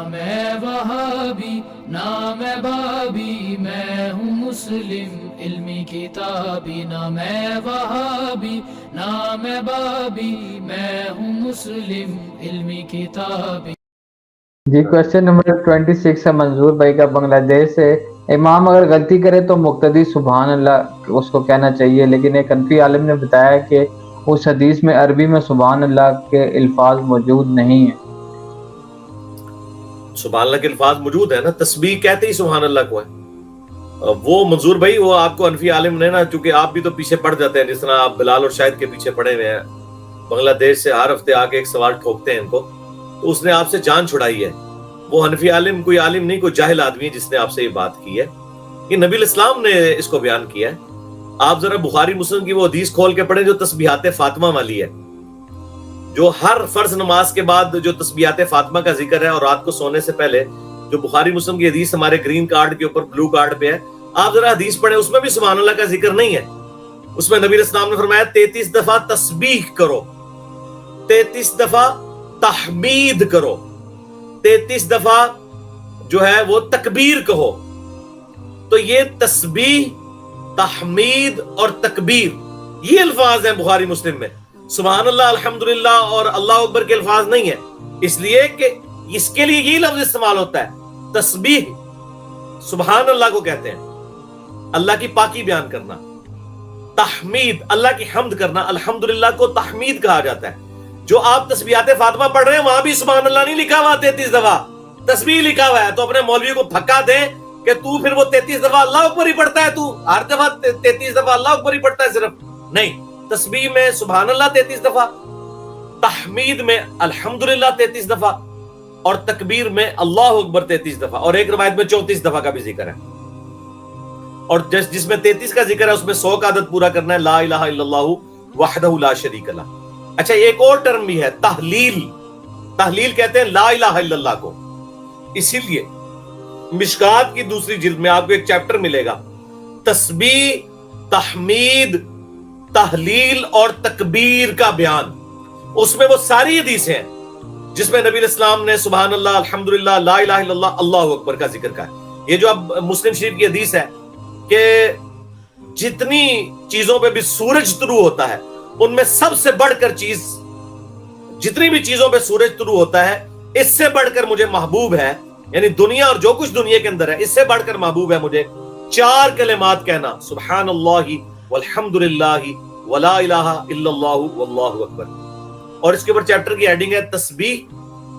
میں وہابی نہ میں بابی، میں ہوں مسلم علمی کتابی، نہ میں وہابی نہ میں بابی، میں ہوں مسلم علمی کتابی۔ جی کوشچن نمبر 26 ہے منظور بھائی کا بنگلہ دیش سے۔ امام اگر غلطی کرے تو مقتدی سبحان اللہ اس کو کہنا چاہیے، لیکن ایک حنفی عالم نے بتایا کہ اس حدیث میں عربی میں سبحان اللہ کے الفاظ موجود نہیں ہیں۔ سبحان اللہ کے الفاظ موجود ہیں نا، تسبیح کہتے ہی سبحان اللہ کو ہے۔ وہ منظور بھائی وہ آپ کو حنفی عالم نے نا، چونکہ آپ بھی تو پیچھے پڑ جاتے ہیں، جس طرح آپ بلال اور شاہد کے پیچھے پڑے ہوئے ہیں، بنگلہ دیش سے ہر ہفتے آ کے ایک سوال ٹھوکتے ہیں ان کو، تو اس نے آپ سے جان چھڑائی ہے۔ وہ حنفی عالم کوئی عالم نہیں، کوئی جاہل آدمی ہے جس نے آپ سے یہ بات کی ہے۔ یہ نبی الاسلام نے اس کو بیان کیا ہے۔ آپ ذرا بخاری مسلم کی وہ حدیث کھول کے پڑھیں جو تسبیحات فاطمہ والی ہے، جو ہر فرض نماز کے بعد جو تسبیحات فاطمہ کا ذکر ہے، اور رات کو سونے سے پہلے جو بخاری مسلم کی حدیث ہمارے گرین کارڈ کے اوپر بلو کارڈ پہ ہے، آپ ذرا حدیث پڑھیں، اس میں بھی سبحان اللہ کا ذکر نہیں ہے۔ اس میں نبی الاسلام نے فرمایا 33 دفعہ تسبیح کرو، 33 دفعہ تحمید کرو، 33 دفعہ جو ہے وہ تکبیر کہو۔ تو یہ تسبیح، تحمید اور تکبیر یہ الفاظ ہیں بخاری مسلم میں۔ سبحان اللہ، الحمدللہ اور اللہ اکبر کے الفاظ نہیں ہیں، اس لیے کہ اس کے لیے یہ لفظ استعمال ہوتا ہے۔ تسبیح سبحان اللہ کو کہتے ہیں، اللہ کی پاکی بیان کرنا۔ تحمید اللہ کی حمد کرنا، الحمدللہ کو تحمید کہا جاتا ہے۔ جو آپ تسبیحات فاطمہ پڑھ رہے ہیں وہاں بھی سبحان اللہ نہیں لکھا ہوا 33 دفعہ، تسبیح لکھا ہوا ہے۔ تو اپنے مولوی کو پھکا دیں کہ تو پھر وہ 33 دفعہ اللہ اکبر ہی پڑھتا ہے، تو ہر دفعہ 33 دفعہ اللہ اکبر ہی پڑھتا ہے صرف، نہیں۔ تسبیح میں سبحان اللہ 33 دفعہ، تحمید میں الحمدللہ 33 دفعہ، اور تکبیر میں اللہ اکبر 33 دفعہ، اور ایک روایت میں 34 دفعہ کا بھی ذکر ہے۔ اور جس میں 33 کا ذکر ہے اس میں 100 کا عدد پورا کرنا ہے، لا الہ الا اللہ وحدہ لا شریک لہ۔ اچھا ایک اور ٹرم بھی ہے تحلیل، تحلیل کہتے ہیں لا الہ الا اللہ کو۔ اسی لیے مشکات کی دوسری جلد میں آپ کو ایک چیپٹر ملے گا، تسبیح، تحمید، تحلیل اور تکبیر کا بیان۔ اس میں وہ ساری حدیثیں ہیں جس میں نبی الاسلام نے سبحان اللہ، الحمدللہ، لا الہ الا اللہ، اللہ اکبر کا ذکر کہا ہے۔ یہ جو اب مسلم شریف کی حدیث ہے کہ جتنی چیزوں پہ بھی سورج طلوع ہوتا ہے ان میں سب سے بڑھ کر چیز، جتنی بھی چیزوں پہ سورج طلوع ہوتا ہے اس سے بڑھ کر مجھے محبوب ہے، یعنی دنیا اور جو کچھ دنیا کے اندر ہے اس سے بڑھ کر محبوب ہے مجھے 4 کلمات کہنا، سبحان اللہ والحمدللہ ولا الہ الا اللہ واللہ اکبر۔ اور اس کے اوپر چیپٹر کی ہیڈنگ ہے تسبیح،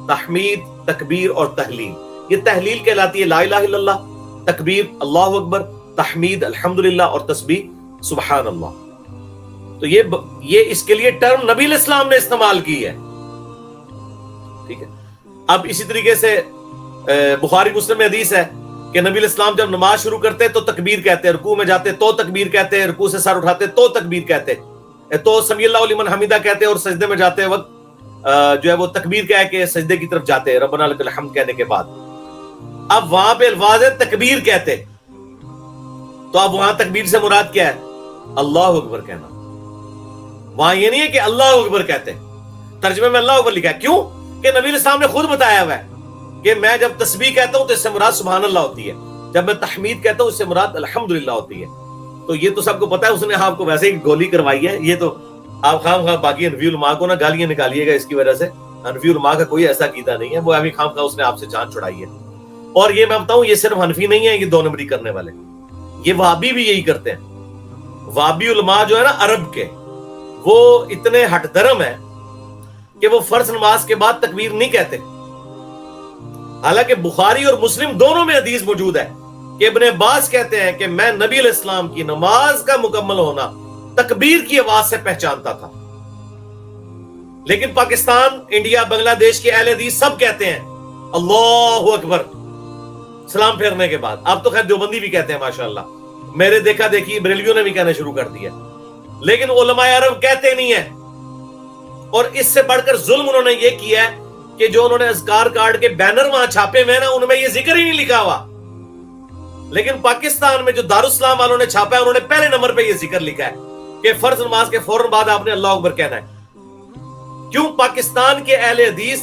تحمید، تکبیر اور تحلیل۔ یہ تحلیل کہلاتی ہے لا الہ الا اللہ، تکبیر اللہ اکبر، تحمید الحمدللہ اور تسبیح سبحان اللہ۔ تو یہ اس کے لیے ٹرم نبی الاسلام نے استعمال کی ہے، ٹھیک ہے۔ اب اسی طریقے سے بخاری مسلم میں حدیث ہے کہ نبی الاسلام جب نماز شروع کرتے تو تکبیر کہتے، رکوع میں جاتے تو تکبیر کہتے، رکوع سے سر اٹھاتے تو تکبیر کہتے، تو سمی اللہ لمن حمیدہ کہتے، اور سجدے میں جاتے وقت جو ہے وہ تکبیر کہہ کے سجدے کی طرف جاتے، ربنا لک الحمد کہنے کے بعد۔ اب وہاں پہ الفاظ ہے تکبیر کہتے، تو اب وہاں تکبیر سے مراد کیا ہے؟ اللہ اکبر کہنا۔ وہاں یہ نہیں ہے کہ اللہ اکبر کہتے، ترجمے میں اللہ اکبر لکھا ہے، کیوں کہ نبی الاسلام نے خود بتایا ہوا ہے کہ میں جب تسبیح کہتا ہوں تو اس سے مراد سبحان اللہ ہوتی ہے، جب میں تحمید کہتا ہوں اس سے مراد الحمدللہ ہوتی ہے۔ تو یہ تو سب کو پتا ہے، اس نے آپ کو ویسے ہی گولی کروائی ہے۔ یہ تو آپ خام خواہ باقی حنفی علماء کو نہ گالیاں نکالیے گا اس کی وجہ سے، حنفی علماء کا کوئی ایسا عقیدہ نہیں ہے، وہ ابھی خام خواہ اس نے آپ سے جان چھڑائی ہے۔ اور یہ میں بتاؤں، یہ صرف حنفی نہیں ہے یہ 2 نمبری کرنے والے، یہ وہابی بھی یہی کرتے ہیں۔ وہابی علماء جو ہے نا عرب کے، وہ اتنے ہٹ درم ہیں کہ وہ فرض نماز کے بعد تکبیر نہیں کہتے، حالانکہ بخاری اور مسلم دونوں میں حدیث موجود ہے کہ ابن عباس کہتے ہیں کہ میں نبی علیہ السلام کی نماز کا مکمل ہونا تکبیر کی آواز سے پہچانتا تھا۔ لیکن پاکستان، انڈیا، بنگلہ دیش کے اہل حدیث سب کہتے ہیں اللہ اکبر سلام پھیرنے کے بعد۔ اب تو خیر دیوبندی بھی کہتے ہیں ماشاءاللہ، میرے دیکھا دیکھی بریلویوں نے بھی کہنا شروع کر دیا، لیکن علماء عرب کہتے نہیں ہیں۔ اور اس سے بڑھ کر ظلم انہوں نے یہ کیا ہے کہ جو انہوں نے اذکار کارڈ کے بینر وہاں چھاپے ہوئے نا، ان میں یہ ذکر ہی نہیں لکھا ہوا، لیکن پاکستان میں جو دارالاسلام والوں نے چھاپا ہے انہوں نے پہلے نمبر پہ یہ ذکر لکھا ہے کہ فرض نماز کے فوراً بعد آپ نے اللہ اکبر کہنا ہے۔ کیوں؟ پاکستان کے اہل حدیث